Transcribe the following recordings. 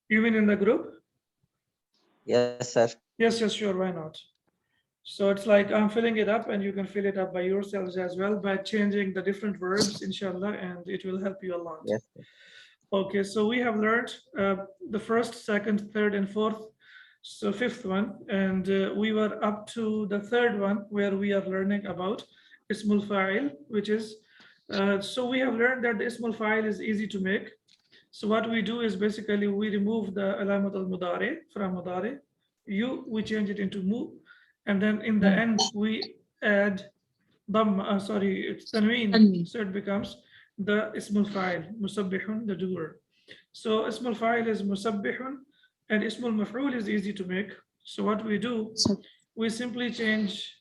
You mean in the group? Yes, sir. Yes, yes, sure, why not? So it's like I'm filling it up and you can fill it up by yourselves as well by changing the different verbs, inshallah, and it will help you a lot. Yes, sir. Okay, so we have learned the first, second, third, and fourth, so fifth one, and we were up to the third one where we are learning about Ismul Fa'il, which is, so we have learned that the Ismul Fa'il is easy to make. So what we do is basically we remove the alamat al-mudari from mudari, we change it into mu, and then in the end we add it's tanween, so it becomes the ismul fa'il, musabbihun, the doer. So ismul fa'il is musabbihun, and ismul maf'ul is easy to make. So what we do, we simply change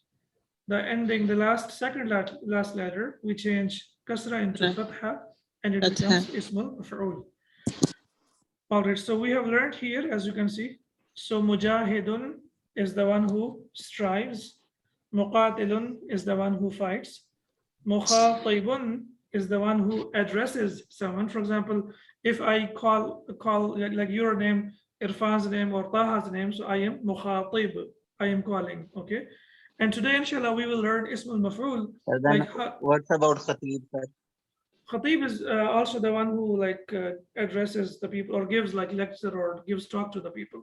the ending, the last letter, we change kasra into fatha, and it becomes ismul maf'ul. All right, so we have learned here, as you can see. So mujahidun is the one who strives. Muqatilun is the one who fights. Mukhatibun is the one who addresses someone. For example, if I call like your name, Irfan's name, or Taha's name, so I am mukhatib, I am calling, okay? And today, inshallah, we will learn Ismul Maf'ul. Sir, then Like, what's about Khatib, sir? Khatib is also the one who addresses the people or gives like lecture or gives talk to the people.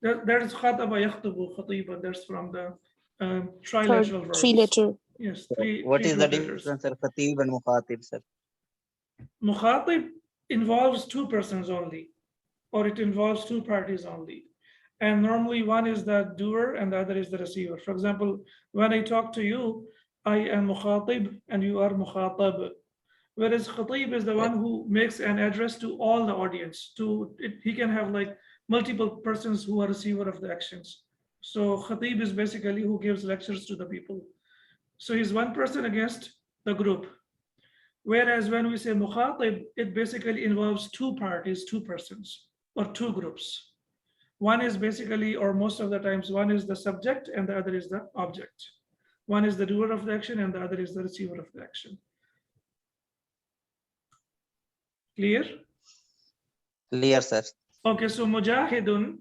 That is khataba yakhtubu khatiban. That's from the trilateral verbs. Three letter. Yes, So three. what three is the group letters. difference, sir? Khatib and Mukhatib, sir? Mukhatib involves two persons only, or it involves two parties only. And normally one is the doer and the other is the receiver. For example, when I talk to you, I am mukhatib and you are mukhatab. Whereas khatib is the one who makes an address to all the audience. He can have like multiple persons who are receiver of the actions. So khatib is basically who gives lectures to the people. So he's one person against the group. Whereas when we say mukhatib, it basically involves two parties, two persons, or two groups. One is basically, or most of the times, one is the subject and the other is the object. One is the doer of the action and the other is the receiver of the action. Clear? Clear, sir. Okay, so mujahidun,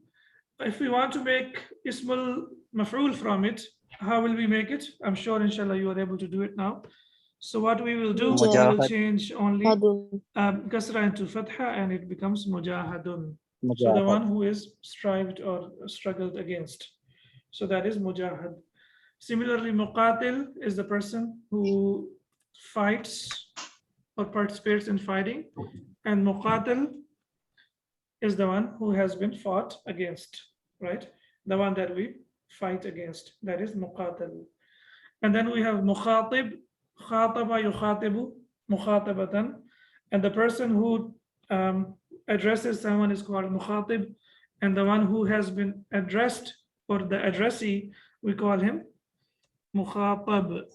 if we want to make ismul maf'ul from it, how will we make it? I'm sure, inshallah, you are able to do it now. So what we will do, we will change only kasra into fatha and it becomes mujahadun. So the one who is strived or struggled against. So that is mujahad. Similarly, muqatil is the person who fights or participates in fighting, and muqatil is the one who has been fought against, right? The one that we fight against, that is muqatil. And then we have mukhatib, khataba yukhatibu, mukhatabatan, and the person who addresses someone is called mukhatib, and the one who has been addressed or the addressee, we call him mukhatab.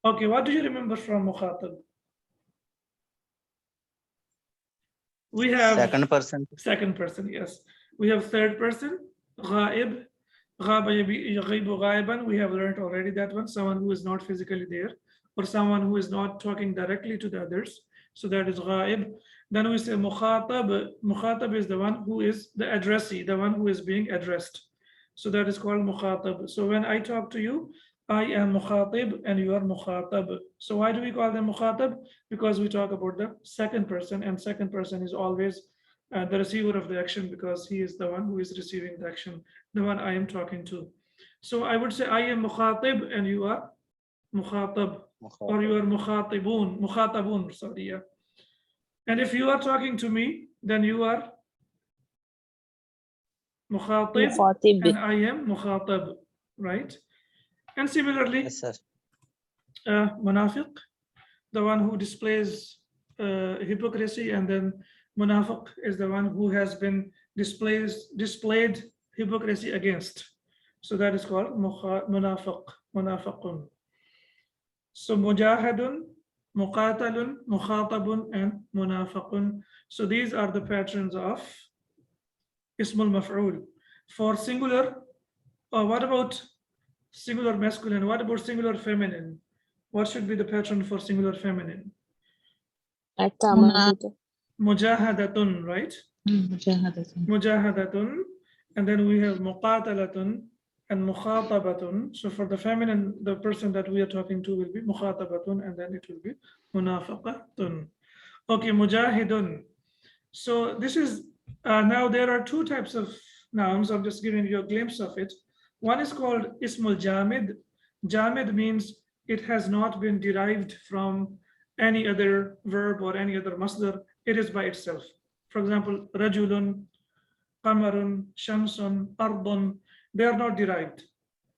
Okay, what do you remember from mukhatab? We have second person. Second person, yes. We have third person, ghaib. Ghaba yaghibu ghaiban. We have learned already that one, someone who is not physically there, or someone who is not talking directly to the others. So that is ghaib. Then we say mukhatab. Mukhatab is the one who is the addressee, the one who is being addressed. So that is called mukhatab. So when I talk to you, I am mukhatib and you are mukhatab. So why do we call them mukhatab? Because we talk about the second person, and second person is always the receiver of the action because he is the one who is receiving the action, the one I am talking to. So I would say I am mukhatib and you are mukhatab, or you are mukhatabun, sorry, yeah. And if you are talking to me, then you are mukhatib and I am mukhatab, right? And similarly, Yes, sir. munafiq, the one who displays hypocrisy, and then munafiq is the one who has been displayed hypocrisy against. So that is called munafiq, munafiqun. So mujahadun, muqatalun, mukhatabun, and munafiqun. So these are the patterns of ismul maf'ul. For singular, what about singular masculine? What about singular feminine? What should be the pattern for singular feminine? Mujahadatun, right? mujahadatun, and then we have muqatalatun and mukhatabatun. So for the feminine, the person that we are talking to will be mukhatabatun, and then it will be munafaqatun. Okay, mujahidun. So this is now there are two types of nouns. I'm just giving you a glimpse of it. One is called ismul jamid. Jamid means it has not been derived from any other verb or any other masdar. It is by itself. For example, rajulun, qamarun, shamsun, ardun, they are not derived.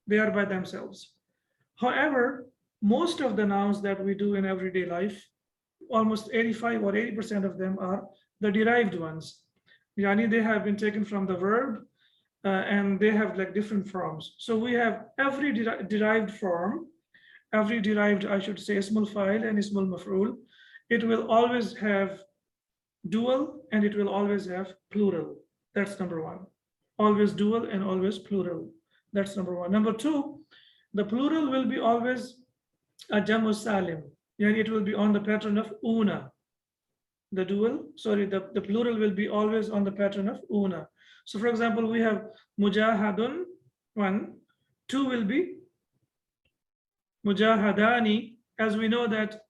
They are by themselves. However, most of the nouns that we do in everyday life, almost 85 or 80% of them are the derived ones. Yani they have been taken from the verb and they have like different forms. So we have every derived form, every derived, I should say, ismul fa'il and ismul maf'ul. It will always have dual and it will always have plural. That's number one. Always dual and always plural. That's number one. Number two, the plural will be always a jamu salim. Yani it will be on the pattern of una. The dual, sorry, the plural will be always on the pattern of una. So for example, we have mujahadun, one, two will be mujahadani, as we know that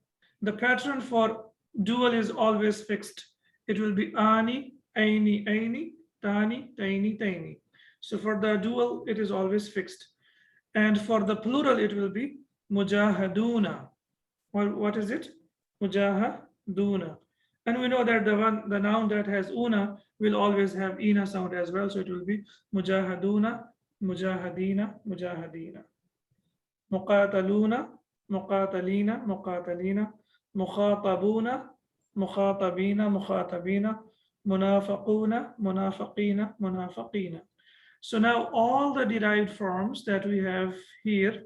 the pattern for dual is always fixed. It will be ani, aini, aini, tani, taini, taini. So for the dual, it is always fixed. And for the plural, it will be mujahaduna. Well, what is it? Mujahaduna. And we know that the noun that has una will always have ina sound as well. So it will be mujahaduna, mujahadina, mujahadina. Muqataluna, muqatalina, muqatalina, mukhatabuna, mukhatabina, mukhatabina, munafaquna, munafaqina, munafaqina. So now all the derived forms that we have here,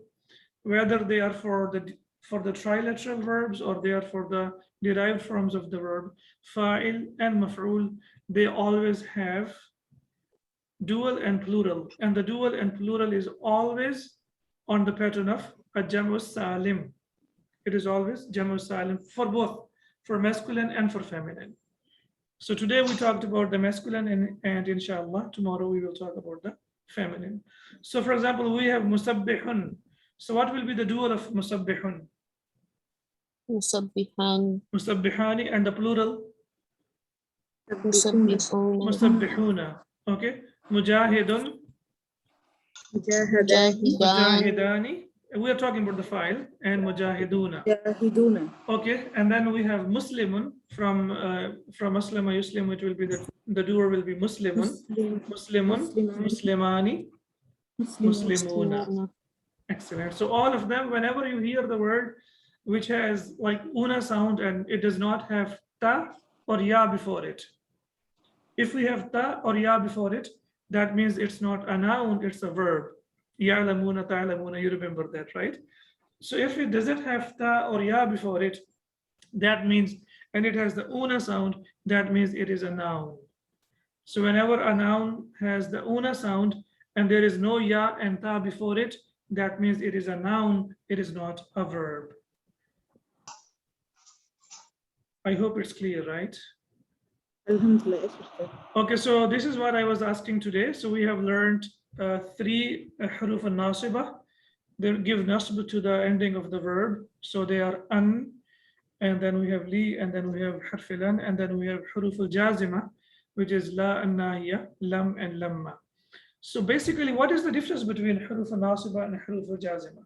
whether they are for the trilateral verbs or they are for the derived forms of the verb, fa'il and maf'ul, they always have dual and plural. And the dual and plural is always on the pattern of a jamu salim. It is always jamu salim for both, for masculine and for feminine. So today we talked about the masculine and inshallah, tomorrow we will talk about the feminine. So for example, we have musabbihun. So what will be the dual of musabbihun? Musabbihan. Musabbihani, and the plural? Musabbihun. Musabbihuna. Okay. Mujahidun. Mujahidan. Mujahidani. We are talking about the file, and mujahiduna. Okay, and then we have muslimun from aslama yuslim. It will be the doer will be muslimun, muslimun, muslimani, muslimuna. Excellent. So all of them, whenever you hear the word which has like una sound and it does not have ta or ya before it. If we have ta or ya before it, that means it's not a noun, it's a verb. Ya'lamuna, ta'lamuna, you remember that, right? So if it doesn't have ta or ya before it, that means, and it has the una sound, that means it is a noun. So whenever a noun has the una sound and there is no ya and ta before it, that means it is a noun, it is not a verb. I hope it's clear, right? Okay, so this is what I was asking today. So we have learned 3 huruf al-nasiba. They give nasb to the ending of the verb. So they are an, and then we have li, and then we have harfilan, and then we have huruf al-jazima, which is la and nahiya, lam and lamma. So basically, what is the difference between huruf al-nasiba and huruf al-jazima?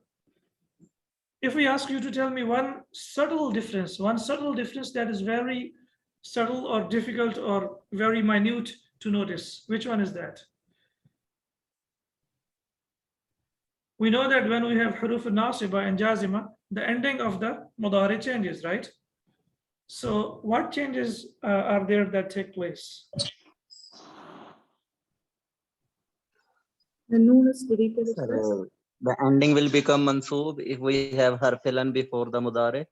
If we ask you to tell me one subtle difference that is very subtle or difficult or very minute to notice, which one is that? We know that when we have huruf al-nasiba and jazima, the ending of the mudari changes, right? So what changes are there that take place? The noon is deleted. So the ending will become mansoob if we have harfilan before the mudare.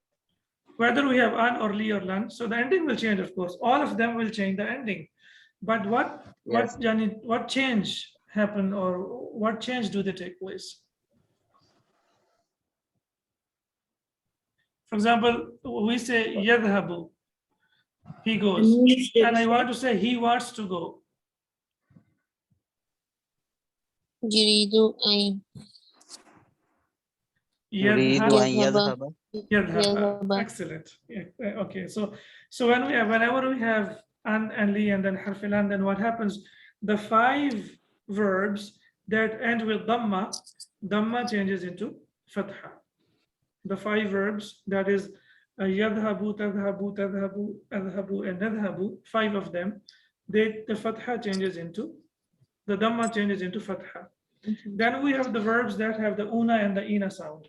Whether we have an or li or lan, so the ending will change, of course. All of them will change the ending. But what change happen, or what change do they take place? For example, we say yadhabu. He goes. And I want to say he wants to go. يريد أن يريد يذهب. أن يذهب. يذهب. Excellent. Yeah. Okay. So whenever we have an and li and then harfilan, then what happens? The 5 verbs that end with dhamma changes into fatha. The 5 verbs, that is yadhabu, tadhabu, tadhabu, adhabu, and nadhabu, 5 of them, the fatha changes into, the dhamma changes into fatha. Then we have the verbs that have the una and the ina sound.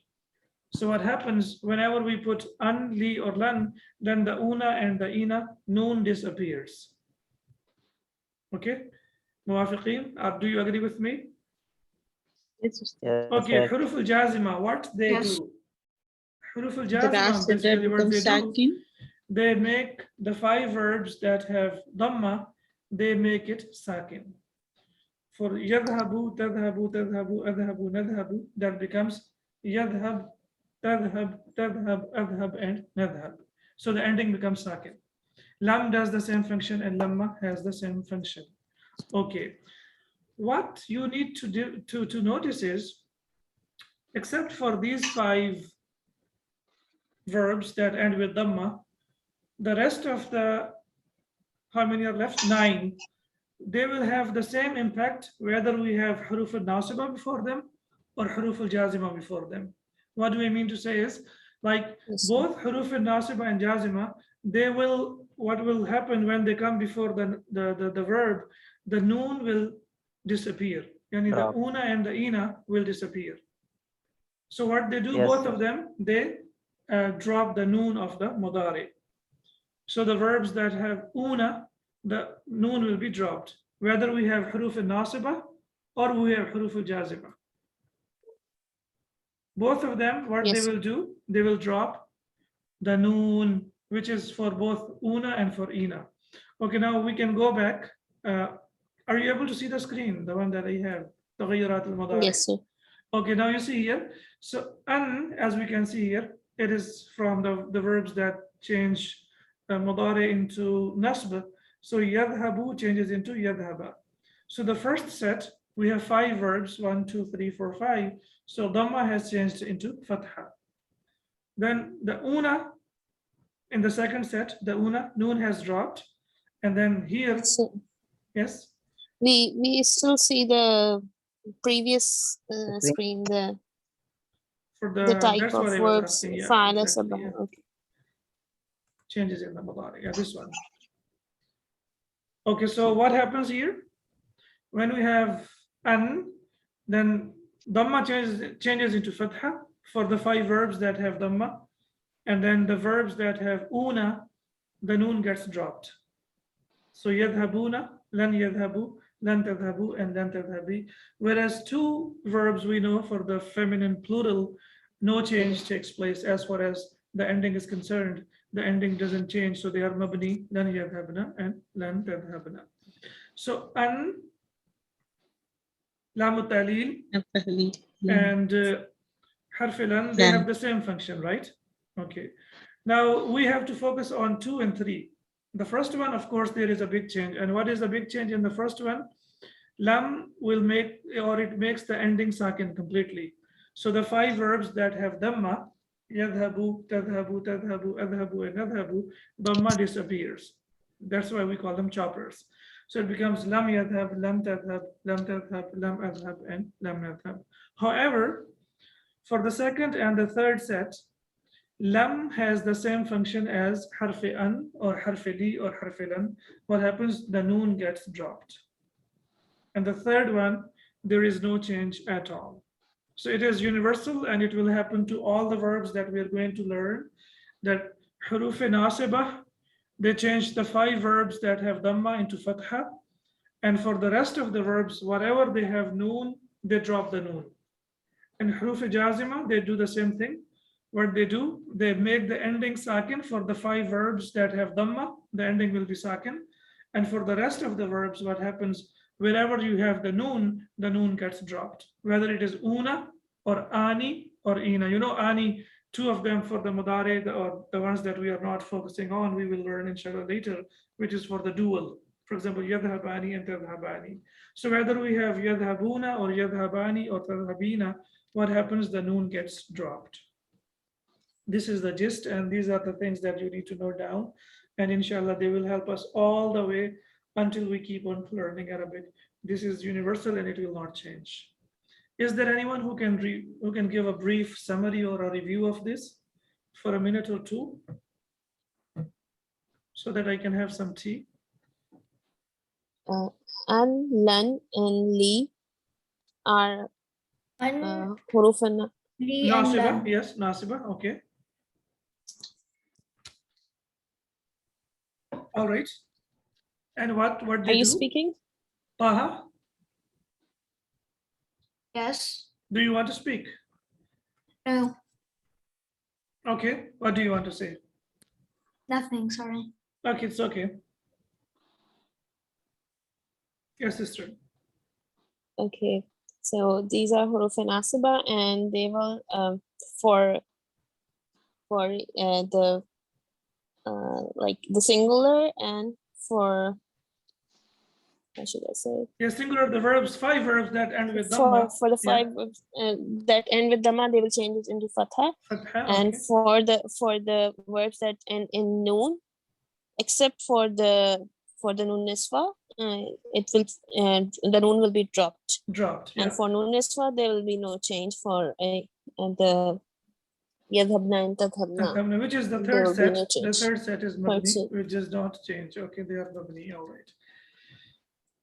So what happens whenever we put an, li, or lan, then the una and the ina, noon disappears. Okay? Muwafiqeen, do you agree with me? Yes, Okay, sir. huruf al-jazima, what they Yes. do? Huruf The al-jazima, last letter basically what they becomes do, sakin. they make the 5 verbs that have dhamma, they make it sakin. For yadhabu, tadhabu, tadhabu, adhabu, nadhabu, that becomes yadhab, tadhab, tadhab, adhab, and nadhab. So the ending becomes sakin. Lam does the same function and lamma has the same function. Okay. What you need to do to notice is, except for these 5 verbs that end with dhamma, the rest of the, how many are left? 9. They will have the same impact whether we have huruf al-nasiba before them or huruf al-jazima before them. What do I mean to say is, like Yes. both huruf al-nasiba and jazima, they will, what will happen when they come before the verb, the noon will disappear. Yani the Drop. una and the ina will disappear. So what they do, Yes, both sir. of them, they drop the noon of the mudari. So the verbs that have una, the noon will be dropped, whether we have huruf al-nasiba or we have huruf al-jazima. Both of them, what they Yes. will do, they will drop the noon, which is for both una and for ina. Okay, now we can go back. Are you able to see the screen, the one that I have? تغيرات المضارع. Yes, sir. Okay, now you see here. So an, as we can see here, it is from the verbs that change mudari into nasb. So yadhabu changes into yadhaba. So the first set, we have 5 verbs, 1, 2, 3, 4, 5. So dhamma has changed into fatha. Then the una, in the second set, the una, noon has dropped. And then here, So yes, we still see the previous Screen. screen, for the type that's of what I was verbs, asking. Yeah, fa'ala, exactly, sabah. yeah. Okay. Changes in the mudari. Yeah, this one. Okay, so what happens here? When we have an, then dhamma changes into fatha for the 5 verbs that have dhamma. And then the verbs that have una, the noon gets dropped. So yadhabuna, lan yadhabu, lan tadhabu, and lan tadhabi. Whereas 2 verbs we know for the feminine plural, no change takes place as far as the ending is concerned. The ending doesn't change, so they are mabni, lan yadhabna, and lan tadhabna. So an, lam talil, and harfilan, they have the same function, right? Okay. Now we have to focus on 2 and 3. The first one, of course, there is a big change. And what is the big change in the first one? Lam will make, or it makes the ending sakin completely. So the 5 verbs that have dhamma, yadhabu, tadhabu, tadhabu, adhabu, and adhabu, dhamma disappears. That's why we call them choppers. So it becomes lam yadhab, lam tadhab, lam tadhab, lam adhab, and lam nadhab. However, for the second and the third set, lam has the same function as harfi an or harfi li or harfi lan. What happens? The noon gets dropped. And the third one, there is no change at all. So it is universal and it will happen to all the verbs that we are going to learn, that huruf nasibah, they change the 5 verbs that have dhamma into fatha. And for the rest of the verbs, whatever they have noon, they drop the noon. And huruf jazima, they do the same thing. What they do, they make the ending sakin for the 5 verbs that have dhamma, the ending will be sakin. And for the rest of the verbs, what happens, wherever you have the noon gets dropped, whether it is una or ani or ina. You know, ani two of them for the mudare, or the ones that we are not focusing on, we will learn inshallah later, which is for the dual. For example, yadhabani and tadhabani. So whether we have yadhabuna or yadhabani or tadhabina, what happens? The noon gets dropped. This is the gist, and these are the things that you need to note down. And inshallah, they will help us all the way until we keep on learning Arabic. This is universal and it will not change. Is there anyone who can give a brief summary or a review of this for a minute or two, so that I can have some tea? An, lan, and li are huruf Nasiba, yes, Nasiba, okay. All right. And what Are they you do? speaking? Taha, Yes. do you want to speak? No. Okay, what do you want to say? Nothing. Sorry. Okay, it's okay. Yes, sister. Okay, so these are huruf nasiba, and they will for the like the singular, and for, what should I say? Yes, singular, the verbs, 5 verbs that end with For dhamma. the 5 verbs, that end with dhamma, they will change it into fatha. Fatha, And okay. for the verbs that end in noon, except for the noon niswa, it will the noon will be dropped. Dropped, And yeah. for noon niswa, there will be no change for the yadhabna and tadhabna. Tadhabna, which is the There third will be set. no The change. third set is Third mabni, set. which does not change. Okay, they are mabni, all right.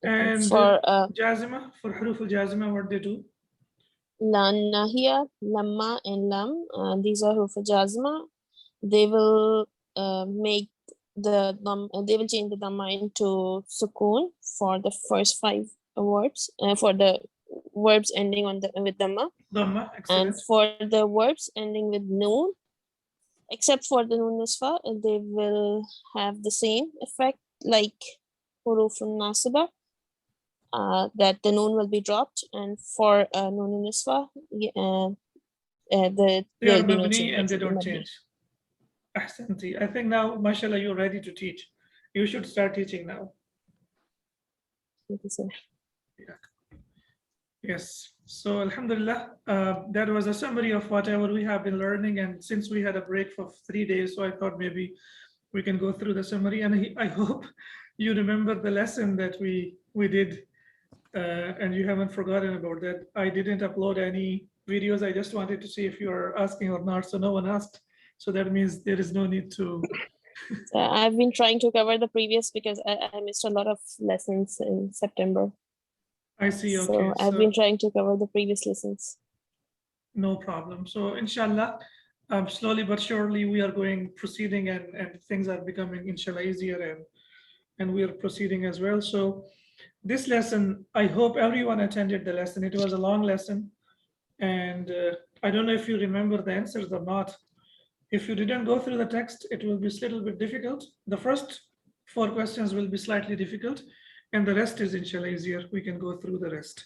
Okay, And for jazima, for huruf al-jazima, what they do? lan, nahiya, lamma, and lam, these are huruf jazma. They will make they will change the dhamma into sukoon for the first 5 words, for the verbs ending with dhamma. Dhamma, And excellent. for the verbs ending with noon, except for the noon niswa, they will have the same effect like huruf nasiba, that the noon will be dropped. And for noon niswa, They there are will be no mabni change. and It they will be don't mabni. change. Ahsanti. I think now, mashallah, you're ready to teach. You should start teaching now. Thank you, sir. Yes. So alhamdulillah, that was a summary of whatever we have been learning. And since we had a break for 3 days, so I thought maybe we can go through the summary. And I hope you remember the lesson that we did, and you haven't forgotten about that. I didn't upload any videos. I just wanted to see if you are asking or not. So no one asked. So that means there is no need to. So I've been trying to cover the previous because I missed a lot of lessons in September. I see. Okay. So I've been trying to cover the previous lessons. No problem. So inshallah, slowly but surely we are proceeding, and things are becoming inshallah easier, and we are proceeding as well. So this lesson, I hope everyone attended the lesson. It was a long lesson, and I don't know if you remember the answers or not. If you didn't go through the text, it will be a little bit difficult. The first 4 questions will be slightly difficult, and the rest is inshallah easier. We can go through the rest.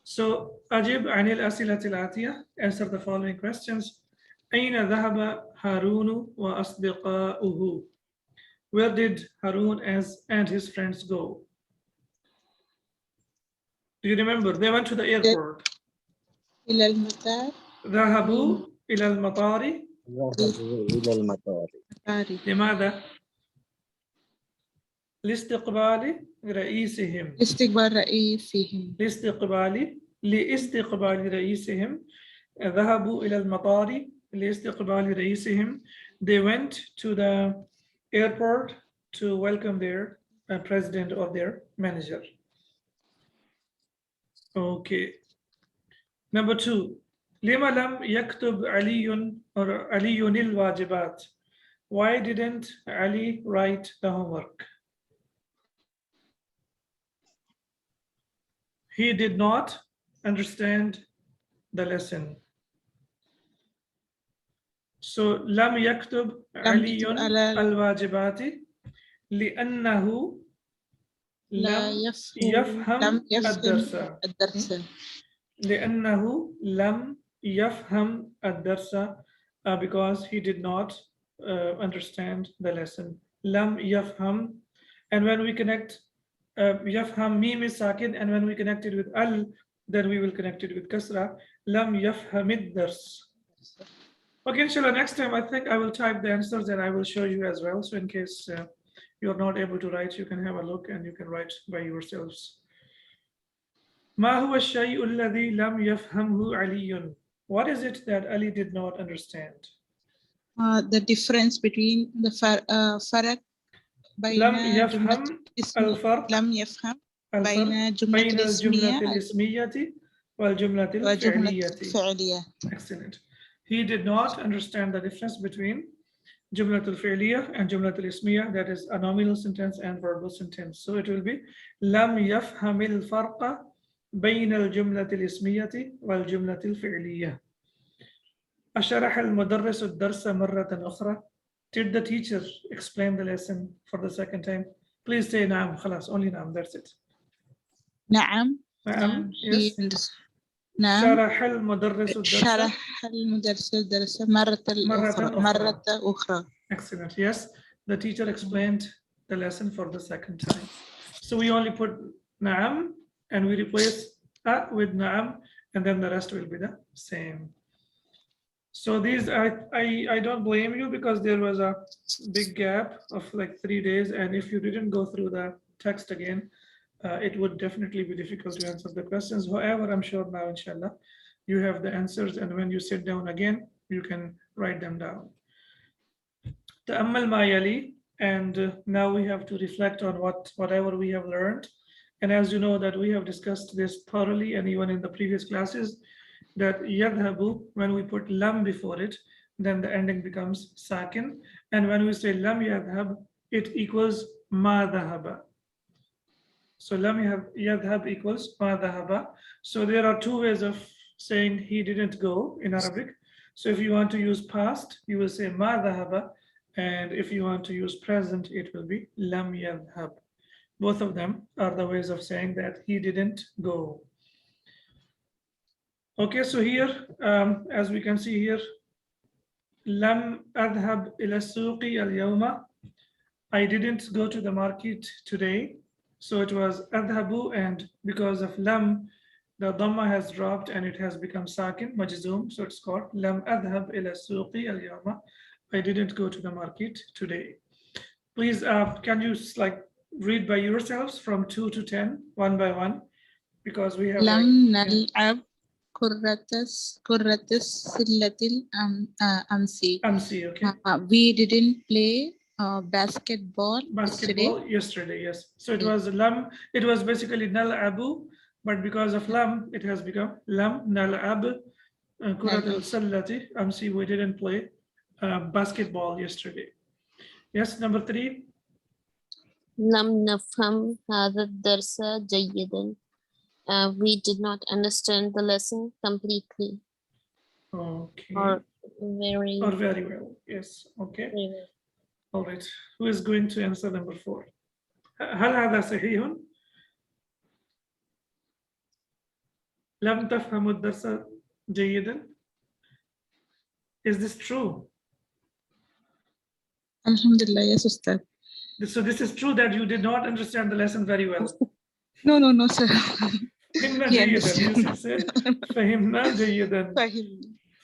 So, Ajib Anil Asilatil Atiya, answer the following questions. Aina dhahaba Harunu wa asdiqa'uhu? Where did Harun and his friends go? Do you remember? They went to the airport. إلى المطار. ذهبوا إلى المطار. ذهبوا إلى المطار. لماذا؟ لاستقبال رئيسهم. لاستقبال رئيسهم. ذهبوا إلى المطار لاستقبال رئيسهم. They went to the airport to welcome their president or their manager. Okay. Number 2. لما لم يكتب علي الواجبات? Why didn't Ali write the homework? He did not understand the lesson. So لم يكتب علي الواجبات لأنه لم يفهم الدرس. لأنه لم يفهم الدرس. because he did not understand the lesson. Lam yafham, and when we connect yafham, mim is sakin, and when we connect it with al, then we will connect it with kasra. Lam yafhamid dars. Okay, inshallah, next time I think I will type the answers and I will show you as well. So in case you're not able to write, you can have a look and you can write by yourselves. ما هو الشيء الذي لم يفهمه علي? What is it that Ali did not understand? The difference between the فرق لم بين يفهم جملة اسمية الفرق لم يفهم الفرق بين جملة بين الجملة الاسمية الاسمية والجملة وجملة الفعلية. الفعلية. Excellent. He did not understand the difference between جملة الفعلية and جملة الاسمية, that is a nominal sentence and verbal sentence. So it will be لم يفهم الفرق بين الجملة الاسمية والجملة الفعلية. أشرح المدرس الدرس مرة أخرى. Did the teacher explain the lesson for the second time? Please say نعم. خلاص, only نعم, that's it. نعم. نعم. Yes. نعم. شرح المدرس الدرس شرح المدرس الدرس مرة أخرى. Excellent. Yes, the teacher explained the lesson for the second time. So we only put نعم and we replace a with نعم, and then the rest will be the same. So these, I don't blame you because there was a big gap of like 3 days, and if you didn't go through the text again, it would definitely be difficult to answer the questions. However, I'm sure now, inshallah, you have the answers, and when you sit down again, you can write them down. تأمل ما يلي, and now we have to reflect on whatever we have learned. And as you know that we have discussed this thoroughly, and even in the previous classes, that yadhabu, when we put lam before it, then the ending becomes sakin. And when we say lam yadhab, it equals ma dhahaba. So lam yadhab equals ma dhahaba. So there are two ways of saying he didn't go in Arabic. So if you want to use past, you will say ma dhahaba. And if you want to use present, it will be lam yadhab. Both of them are the ways of saying that he didn't go. Okay, so here, as we can see here, lam adhab ila suqi al-yawma. I didn't go to the market today. So it was adhabu, and because of lam, the dhamma has dropped and it has become sakin, majzoom. So it's called lam adhab ila suqi al-yawma. I didn't go to the market today. Please, can you read by yourselves from 2 to 10, one by one, because we have لم نلعب كرة السلة أمس. okay. We didn't play basketball yesterday. Yes. So it was lam. It was basically nal'abu, but because of lam, it has become lam nal'ab kurat al-sallati amsi. We didn't play basketball yesterday. Yes. Number 3. لم نفهم هذا الدرس جيدا. We did not understand the lesson completely. Okay. Or very well. Yes. Okay. very well. All right. Who is going to answer number 4? هل هذا صحيح؟ لم تفهم الدرس جيدا. Is this true? Alhamdulillah, yes, Ustad. So this is true that you did not understand the lesson very well. No, sir. فهمنا جيدا. You said فهمنا جيدا.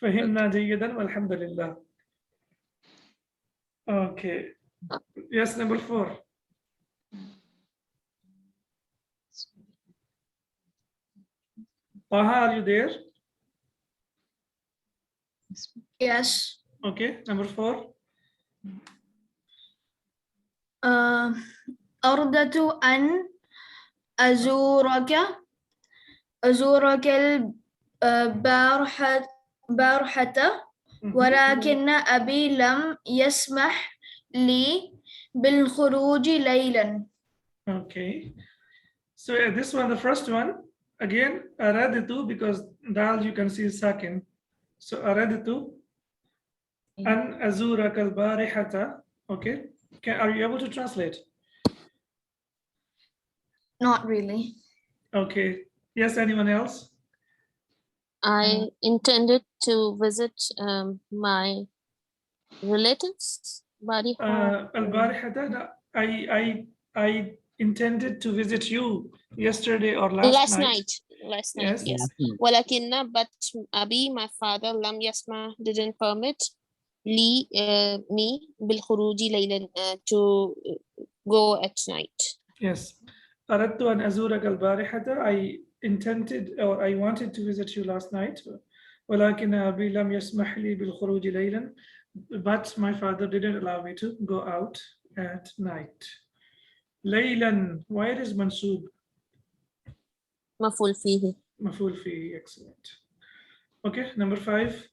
فهمنا جيدا والحمد لله. Okay. Yes, number 4. Taha, are you there? Yes. Okay, number 4. أردت أن أزورك البارحة ولكن أبي لم يسمح لي بالخروج ليلا. Okay. So this one, the first one, again, أردت, because dal you can see is sakin. So أردت أن أزورك البارحة. Okay. Are you able to translate? Not really. Okay. Yes, anyone else? I intended to visit my relatives. Bariha. البارحة لا, I intended to visit you yesterday or last night. Last night, Yes. yes. Last night. ولكن but Abi, my father, لم يسمح, didn't permit me بالخروج ليلا to go at night. Yes. أردت أن أزورك البارحة. I intended or I wanted to visit you last night. ولكن أبي لم يسمح لي بالخروج ليلا. But my father didn't allow me to go out at night. ليلا. Why it is منصوب? مفعول فيه. مفعول فيه. Excellent. Okay, number 5.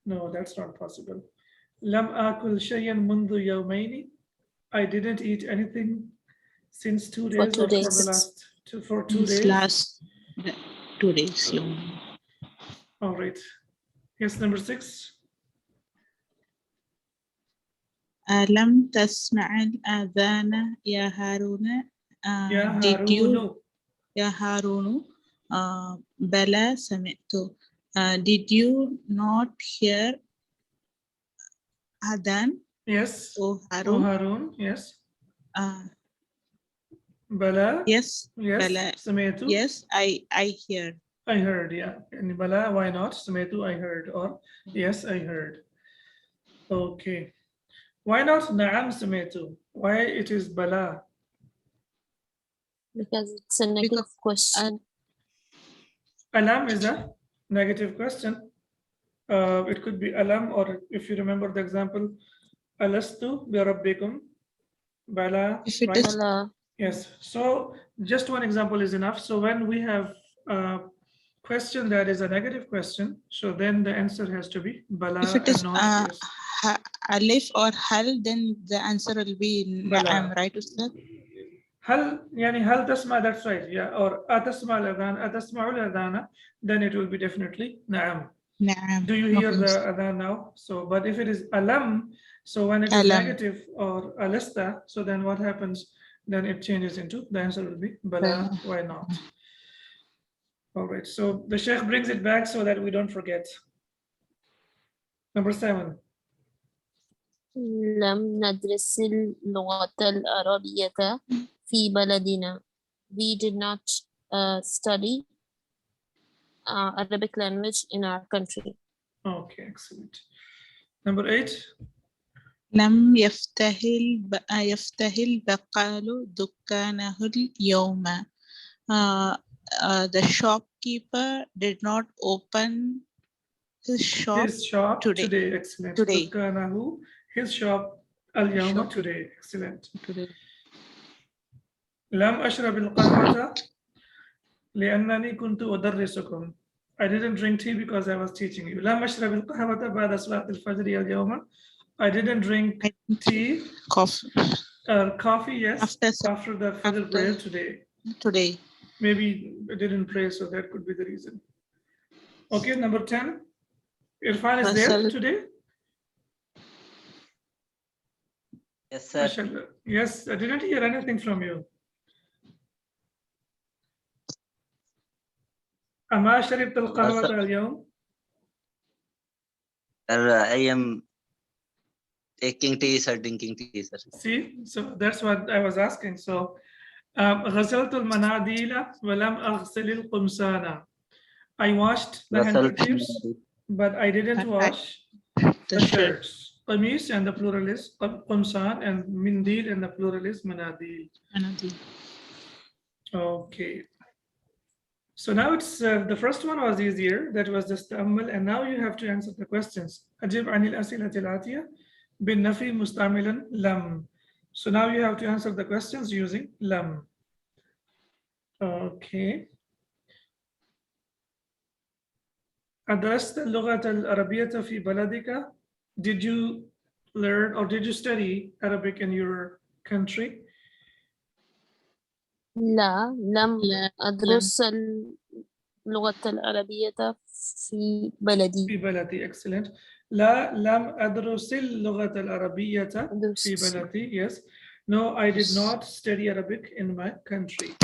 No, that's not possible. لم آكل شيئا منذ يومين. I didn't eat anything since 2 For days 2 or for the days. last for 2 It's days. last 2 days. All right. Yes, number 6. لم تسمع الأذان يا هارون. يا Did you هارون. يا هارون بلى سمعت. Did you not hear Adhan? Yes. Oh, Oh, Harun. Harun. Yes. Bala. Yes, Yes. Bala. سمعت. Yes, I hear. I heard. Yeah. And Bala. Why not? سمعت. I heard. Or yes, I heard. Okay. Why not نعم سمعت? Why it is Bala? Because it's a negative question. Alam is a negative question. It could be alam, or if you remember the example, alastu bi rabbikum. Bala. If it Right? is Bala. Yes. So just one example is enough. So when we have a question that is a negative question, so then the answer has to be Bala if it is and not yes. alif or hal, then the answer will be Bala. na'am, right, Ustad? هل يعني هل تسمع, that's right, yeah, or أتسمع الأذان, أتسمع الأذان, then it will be definitely نعم. Na'am. Do you hear Okay, the Ustad. adhan now? So, but if it is alam, so when it is Alam. negative or alasta, so then what happens? Then it changes into, the answer will be bala, why not? All right, so the Sheikh brings it back so that we don't forget. Number 7. لم ندرس اللغة العربية في بلدنا. We did not study Arabic language in our country. Okay, excellent. Number 8. لم يفتح البقال دكانه اليوم. The shopkeeper did not open his shop His shop today, excellent. Today. دكانه, his shop اليوم Shop. today, excellent. today. لم أشرب القهوة لأنني كنت أدرسكم. I didn't drink tea because I was teaching you. لم أشرب القهوة بعد صلاة الفجر اليوم. I didn't drink tea coffee, yes, after the Fajr prayer today. Maybe I didn't pray, so that could be the reason. Okay, number 10. Irfan is there today? Yes, sir. Yes, I didn't hear anything from you. أما شربت القهوة اليوم? Sir, I am taking tea, sir, drinking tea, sir. See, so that's what I was asking. So, غسلت المناديل ولم أغسل القمصان. I washed the handkerchiefs, but I didn't wash the shirts. قميص and the plural is قمصان, and mindil and the plural is مناديل. Okay. So now it's the first one was easier. That was just ta'ammal, and now you have to answer the questions. أجب عن الأسئلة الآتية بالنفي مستعملا لم. So now you have to answer the questions using lam. Okay. أدرست اللغة العربية في بلدك? Did you learn or did you study Arabic in your country? لا لم أدرس اللغة العربية في بلدي. في بلدي, excellent. لا لم أدرس اللغة العربية في بلدي. Yes. No, I did not study Arabic in my country.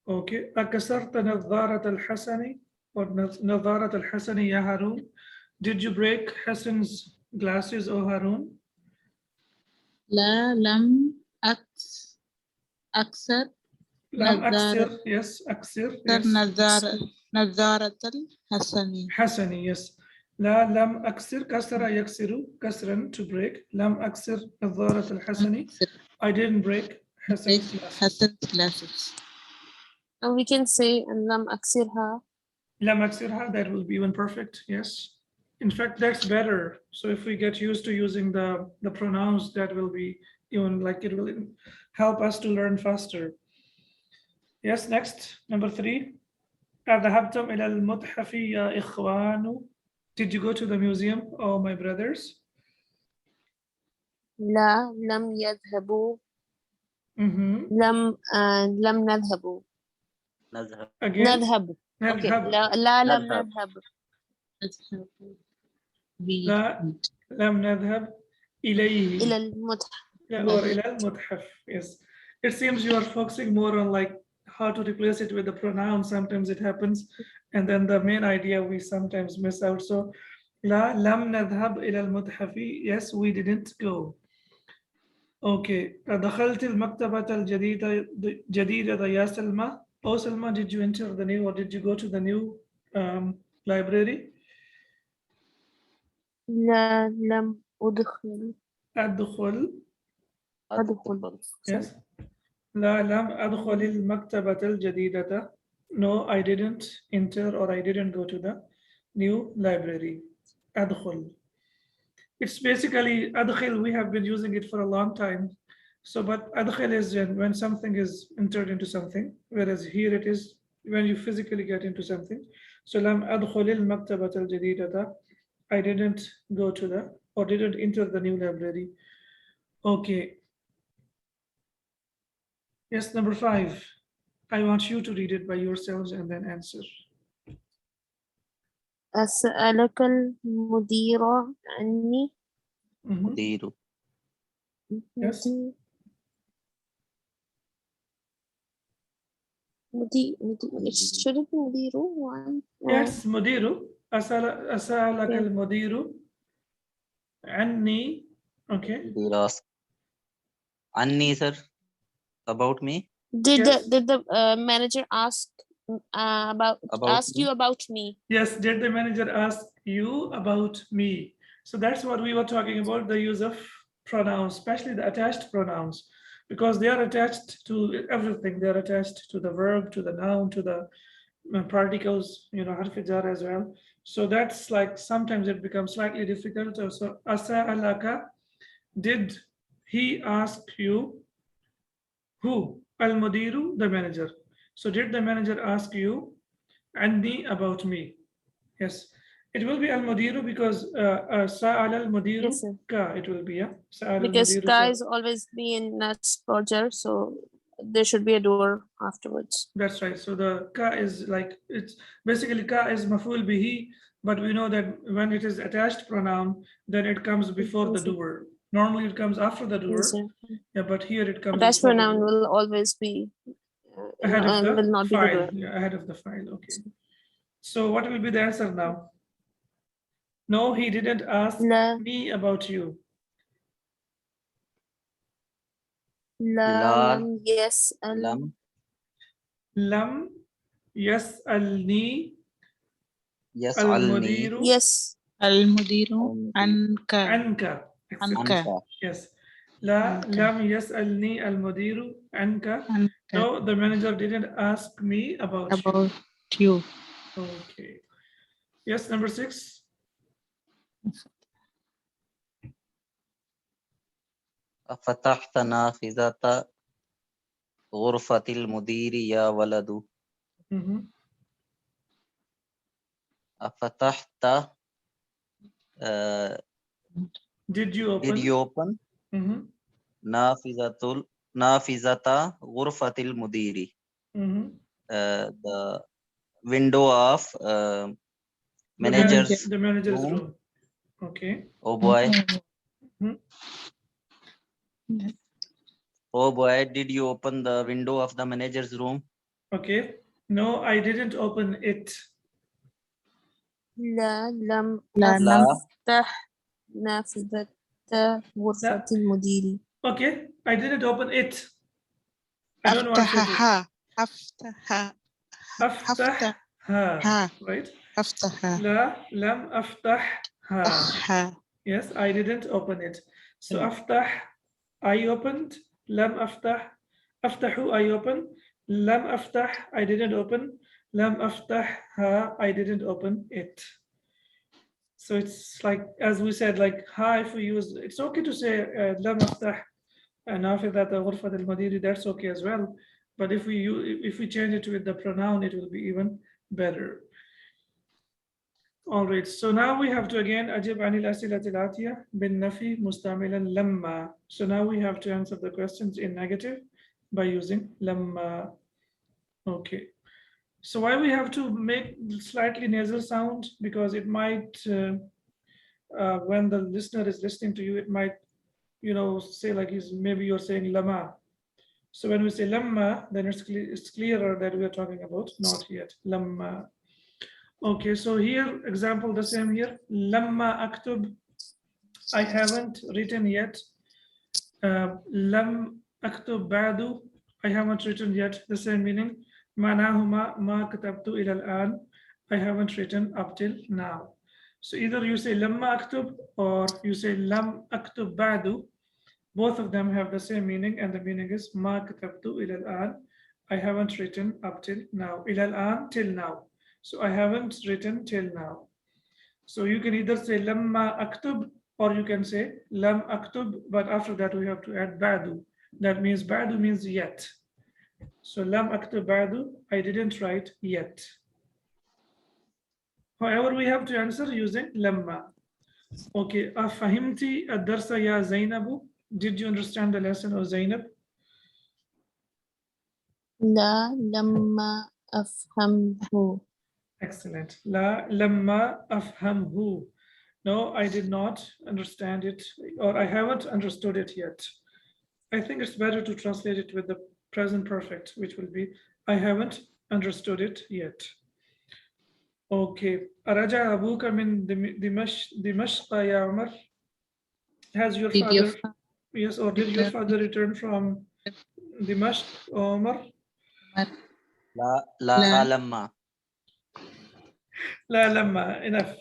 Okay. أكسرت نظارة الحسن or نظارة الحسن يا هارون. Did you break Hassan's glasses, O Harun? لا لم أكسر لم نظارة أكسر, yes, أكسر, yes. نظارة الحسني. حسني, yes. لا لم أكسر كسر يكسر كسرا to break. لم أكسر نظارة الحسني. I didn't break Hassan's glasses. Hassan's glasses. And we can say لم أكسرها. لم أكسرها, that will be even perfect, yes. In fact, that's better. So if we get used to using the pronouns, that will be even like it will help us to learn faster. Yes, next, number 3. أذهبتم إلى المتحف يا إخوان. Did you go to the museum, oh my brothers? لا لم يذهبوا. Mm-hmm. لم نذهبوا. نذهب. Again, نذهب. Okay. نذهب. لا لم نذهب. نذهب. لا لم نذهب إليه. إلى المتحف. Or إلى المتحف, yes. It seems you are focusing more on like how to replace it with the pronoun. Sometimes it happens, and then the main idea we sometimes miss out. So لا لم نذهب إلى المتحف. Yes, we didn't go. Okay. دخلت المكتبة الجديدة يا سلمى. Oh Salma, did you enter the new, or did you go to the new library? لا لم أدخل. أدخل. Yes. لا لم أدخل المكتبة الجديدة. No, I didn't enter, or I didn't go to the new library. أدخل. It's basically أدخل. We have been using it for a long time. So, but أدخل is when something is entered into something, whereas here it is when you physically get into something. So لم أدخل المكتبة الجديدة. I didn't go to the, or didn't enter the new library. Okay. Yes, number 5. I want you to read it by yourselves and then answer. أسألك المدير عني. Mhm. مدير. Yes. مدير. Should it be مدير? Yes, مدير. أسألك Yeah. المدير عني. Okay. مدير. عني, sir. About me. Did Yes. the manager ask About you me. about me? Yes, did the manager ask you about me? So that's what we were talking about, the use of pronouns, especially the attached pronouns, because they are attached to everything. They are attached to the verb, to the noun, to the particles, harf jar as well. So that's like sometimes it becomes slightly difficult. So asa'alaka, did he ask you? Who? Al-Mudiru, the manager. So did the manager ask you? Anni, about me. Yes. It will be Al-Mudiru because Sa'al al-Mudiru Yes, sir. ka, it will be, yeah. Sa'al Because al-Mudiru. ka is always be in nasb or jar, so there should be a door afterwards. That's right. So the ka is like, it's basically ka is maful bihi, but we know that when it is attached pronoun, then it comes before the Yes, sir. doer. Normally it comes after the doer. Yes, sir. Yeah, but here it comes Attached before the pronoun doer. will always be Ahead of the will not be the file. door. Yeah, ahead of the file. Okay. So what will be the answer now? No, he didn't ask La me about you. لا لم يسأل. لم Lam yas'alni يسألني al-mudiru Yes. المدير المدير عنك. anka. Excellent. عنك. Yes. La Anka. lam yas'alni al-mudiru anka. عنك. No, the manager didn't ask me about you. About you. Okay. Yes, number 6. فتحت نافذة غرفة المدير يا ولد. Mhm. فتحت Did you open? did you open Mhm. نافذة غرفة المدير. Mhm. The window of manager's The manager's room. room. Okay. Oh boy. Mhm. Oh boy, did you open the window of the manager's room? Okay. No, I didn't open it. لا لم لا لا أفتح نافذة غرفة المدير. Okay, I didn't open it. I don't want you to. أفتحها أفتحها أفتحها. Right? أفتحها لا لم أفتحها. أفتحها Yes, I didn't open it. So أفتح, I opened. لم أفتح. أفتح, I open. لم أفتح, I didn't open. لم أفتحها, I didn't open it. So it's like, as we said, like, ha, if we use, it's okay to say لم أفتح نافذة غرفة المدير, that's okay as well. But if we change it with the pronoun, it will be even better. All right, so now we have to again أجب عن الأسئلة الآتية بالنفي مستعملا لما. So now we have to answer the questions in negative by using لما. Okay. So why we have to make slightly nasal sound? Because it might, when the listener is listening to you, it might, say like maybe you're saying lama. So when we say lamma, then it's clearer that we are talking about not yet. Lamma. Okay, so here, example the same here. Lamma aktub. I haven't written yet. Lam aktub ba'du. I haven't written yet. The same meaning. Manahuma ma katabtu ila al-an. I haven't written up till now. So either you say lamma aktub or you say lam aktub ba'du. Both of them have the same meaning, and the meaning is ma katabtu ila al-an. I haven't written up till now. Ila al-an, till now. So I haven't written till now. So you can either say lamma aktub or you can say lam aktub, but after that we have to add ba'du. That means ba'du means yet. So lam aktub ba'du, I didn't write yet. However, we have to answer using lamma. Okay, afahimti ad-darsa ya Zainabu? Did you understand the lesson of Zainab? لا لما أفهمه. Excellent. La lamma afhamhu. No, I did not understand it, or I haven't understood it yet. I think it's better to translate it with the present perfect, which will be I haven't understood it yet. Okay. Araja abuka min Dimashq ya Umar? Has your Did your father, yes, or did your father return from Dimashq, Umar? لا لا لما La lamma, enough.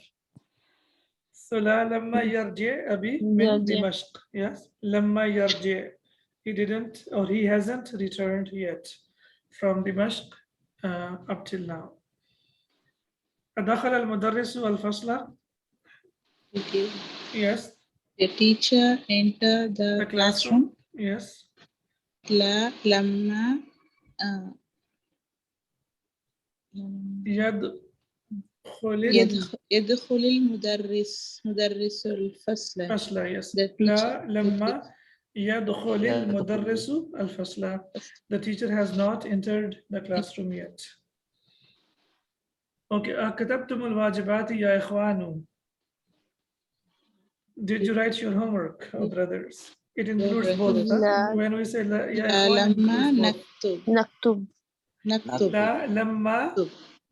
So la lamma yarji abi min يرجع. Dimashq. Yes, lamma yarji. He didn't, or he hasn't returned yet from Dimashq up till now. أدخل المدرس الفصل. Yes, The teacher entered the the classroom. classroom. Yes, لا لما يدخل يدخل مدرس الفصل. الفصل. Yes, The لا teacher لما يدخل يدخل. المدرس الفصل. The teacher has not entered the classroom yet. Okay, كتبتم الواجبات يا إخوان. Did you write your homework, brothers? It includes both. لا. When we say لا, يا لا إخوان, لما includes both. نكتب نكتب. لا لما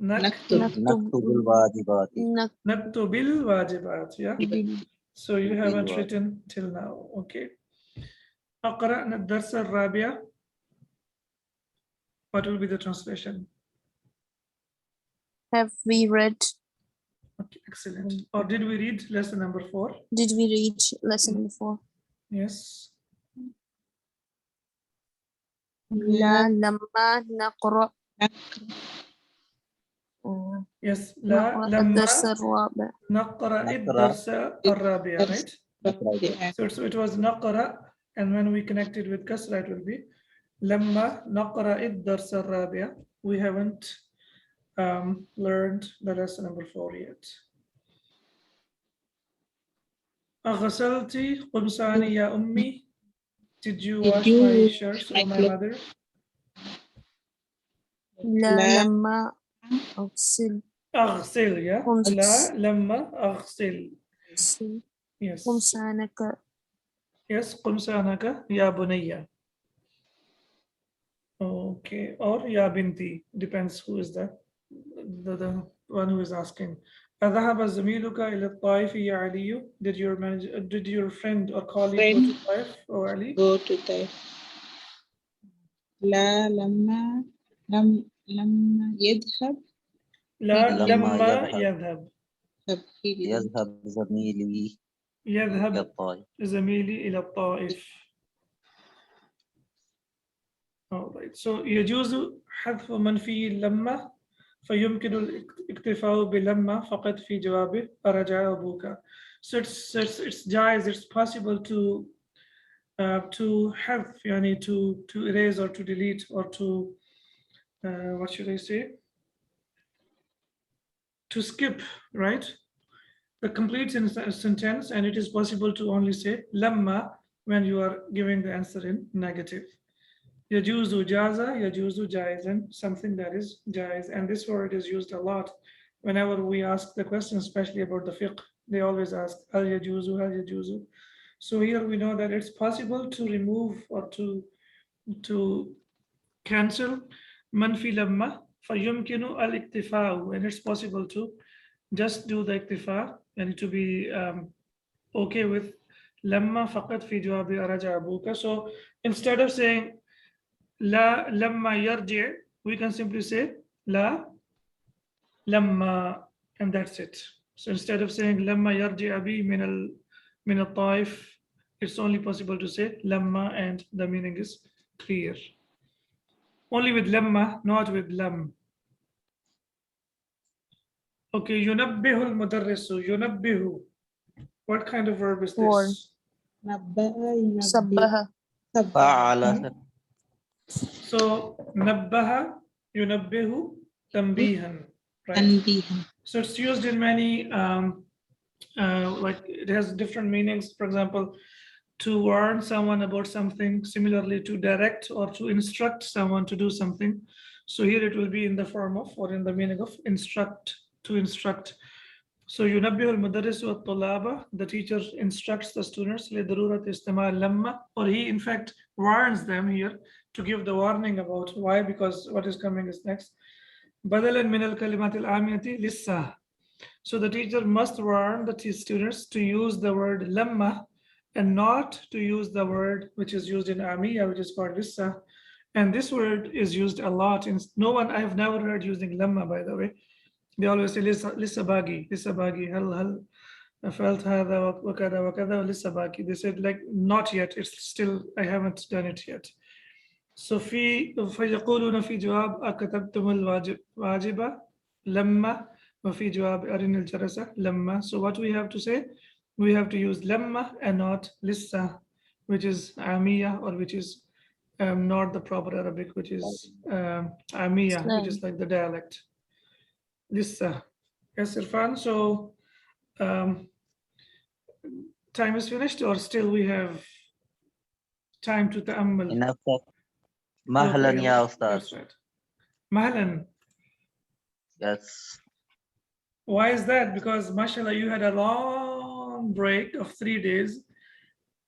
نكتب نكتب الواجبات. نكتب الواجبات. Yeah. So you haven't الواجبات. written till now. Okay. أقرأنا الدرس الرابع. What will be the translation? Have we read? Okay, excellent. Or did we read lesson number 4? Did we read lesson number 4? Yes. لا لما نقرأ. Yes. لا نقرأ لما الدرس الرابع. نقرأ الدرس الرابع, right? Yeah. So it was نقرأ, and when we connect it with kasra, it will be لما نقرأ الدرس الرابع. We haven't learned the lesson number 4 yet. أغسلتي قمصاني يا أمي? Did you Did wash you my wash shirts, my or my clothes? mother? لا لا. لما أغسل. أغسل, yeah. قمص. لا لما أغسل. Yes. قمصانك. Yes, قمصانك يا بني. Okay, or ya binti, depends who is the one who is asking. أذهب زميلك إلى الطائف يا علي? Did your friend or colleague go to Friend. Taif, or Ali? Go to the لا لما يذهب لا لما لما يذهب يذهب يذهب زميلي إلى يذهب الطائف. زميلي إلى الطائف. All right. So يجوز حذف منفي لما فيمكن الاكتفاء بلما فقط في جوابه أرجع أبوك. So it's جائز, it's possible to have يعني to erase or to delete or to what should I say, to skip, right, the complete sentence, and it is possible to only say lamma when you are giving the answer in negative. Yajuzu jaza, yajuzu jaizan, something that is jaiz, and this word is used a lot whenever we ask the question, especially about the fiqh. They always ask al yajuzu, al yajuzu. So here we know that it's possible to remove or to cancel manfi lamma fayumkinu al iktifa, and it's possible to just do the iktifa and to be okay with lamma faqat fi jawabi araja abuka. So instead of saying la lamma yarji, we can simply say la lamma, and that's it. So instead of saying lamma yarji abi min al taif, it's only possible to say lamma, and the meaning is clear. Only with lamma, not with lam. Okay, yunabbihu al-mudarrisu, yunabbihu. What kind of verb is War. this? نبأ ينبئ Sabbaha. فعل. So, nabbaha, yunabbihu, tambihan, right? تنبيها. So it's used in many, like it has different meanings. For example, to warn someone about something, similarly to direct or to instruct someone to do something. So here it will be in the form of, or in the meaning of instruct, to instruct. So ينبه المدرس والطلاب, the teacher instructs the students لضرورة استماع لما, or he in fact warns them here to give the warning about why, because what is coming is next. بدلا من الكلمات العامية لسه. So the teacher must warn the students to use the word lamma and not to use the word which is used in Amiya, which is called lissa. And this word is used a lot. No one, I have never heard using lamma, by the way. They always say lissa bagi, hal felt hadha wa kada lissa bagi. They said like not yet, it's still, I haven't done it yet. So فيقولون في جواب أكتبتم الواجب لما وفي جواب أرن الجرس لما. So what we have to say, we have to use lamma and not lissa, which is amiya, or which is not the proper Arabic, which is amiya, which is like the dialect. Lissa. Yes, Irfan. So time is finished, or still we have time to ta'ammal? Enough, sir. Mahlan ya Ustad. That's right. Mahlan. Yes. Why is that? Because mashallah, you had a long break of 3 days,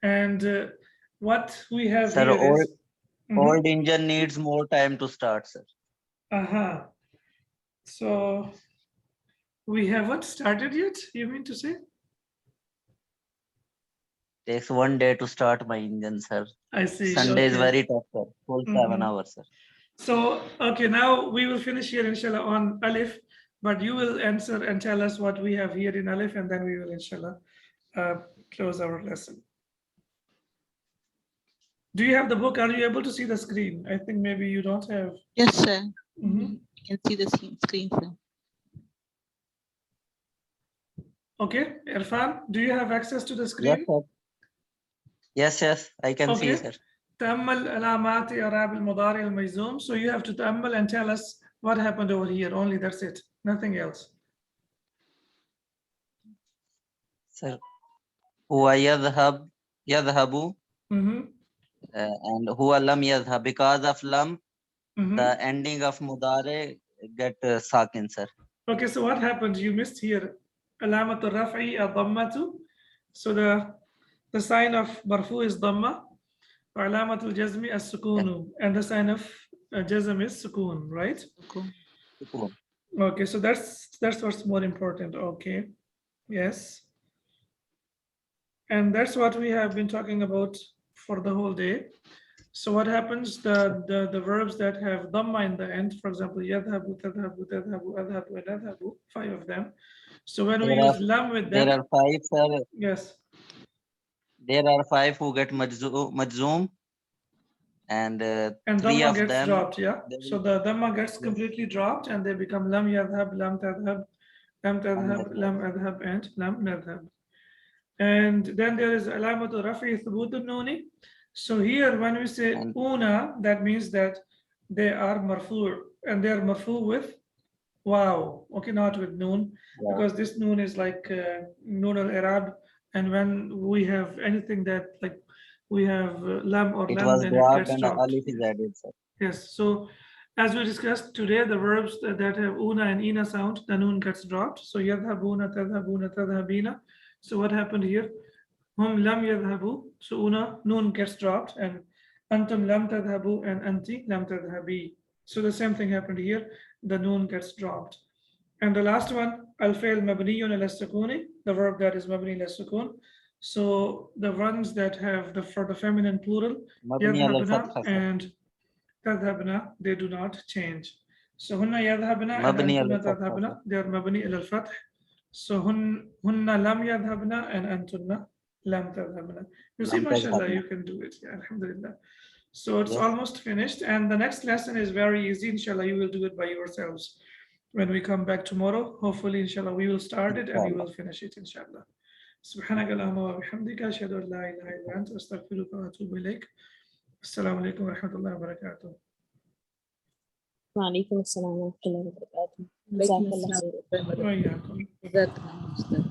and what we have Sir, here is old engine needs more time to start, sir. So we haven't started yet, you mean to say? Takes 1 day to start my engine, sir. I see. Sunday is okay. very tough, sir. Full 7 hours, sir. So, okay, now we will finish here, inshallah, on Alif, but you will answer and tell us what we have here in Alif, and then we will, inshallah, close our lesson. Do you have the book? Are you able to see the screen? I think maybe you don't have. Yes, sir. Mhm. You can see the screen, sir. Okay, Irfan, do you have access to the screen? Yes, sir. Yes, I can see, sir. تأمل علامات إعراب المضارع المجزوم. So you have to تأمل and tell us what happened over here. Only that's it. Nothing else. Sir, huwa yadhhabu, and huwa lam yadhhab. Because of lam, the ending of mudare get sakin, sir. Okay, so what happened? You missed here. علامة الرفع الضمة. So the sign of marfu is dhamma. وعلامة الجزم السكون, and the sign of jazm is sukun, right? Sukun. Okay, so that's what's more important. Okay, yes. And that's what we have been talking about for the whole day. So what happens, the verbs that have dhamma in the end, for example, yadhabu, tadhabu, tadhabu, adhabu, and adhabu, 5 of them. So when we There use are lam with there them, are 5, sir. yes, There are 5 who get majzoom, and and 3 dhamma of gets them. dropped, yeah. They So will, the dhamma gets yes, completely dropped and they become lam yadhab, lam tadhab, lam tadhab, lam adhab, and lam nadhab. And then there is alamatu rafi thubut nuni. So here when we say and una, that means that they are marfu, and they are marfu with wow, okay, not with noon, yeah, because this noon is like noon al-irab, and when we have anything that like we have lam or it lam, was then it dropped gets and dropped. alif is added, sir. Yes, so as we discussed today, the verbs that have una and ina sound, the noon gets dropped. So yadhabuna, tadhabuna, tadhabina. So what happened here? Hum lam yadhabu. So una, noon gets dropped, and antum lam tadhabu, and anti lam tadhabi. So the same thing happened here. The noon gets dropped. And the last one, al-fi'l mabniyun ala sukuni, the verb that is mabni ala sukun. So the ones that have for the feminine plural, Mabni al yadhabna fatha, sir. and tadhabna, they do not change. So hunna yadhabna and Mabni al antunna fatha, sir. tadhabna, they are mabni ala al-fath. So hunna lam yadhabna and antunna lam tadhabna. You see, Lam mashallah, tadhabna. you can do it. Yeah, alhamdulillah. So it's Yes, almost finished. And the next lesson is very easy. Inshallah, you will do it by yourselves. When we come back tomorrow, hopefully, inshallah, we will start it and you inshallah. will finish it, inshallah. سبحانك اللهم وبحمدك أشهد أن لا إله إلا أنت أستغفرك وأتوب إليك. السلام عليكم ورحمة الله وبركاته. وعليكم السلام ورحمة الله وبركاته. عليكم جزاك الله السلام خير. وإياكم. جزاك الله خير.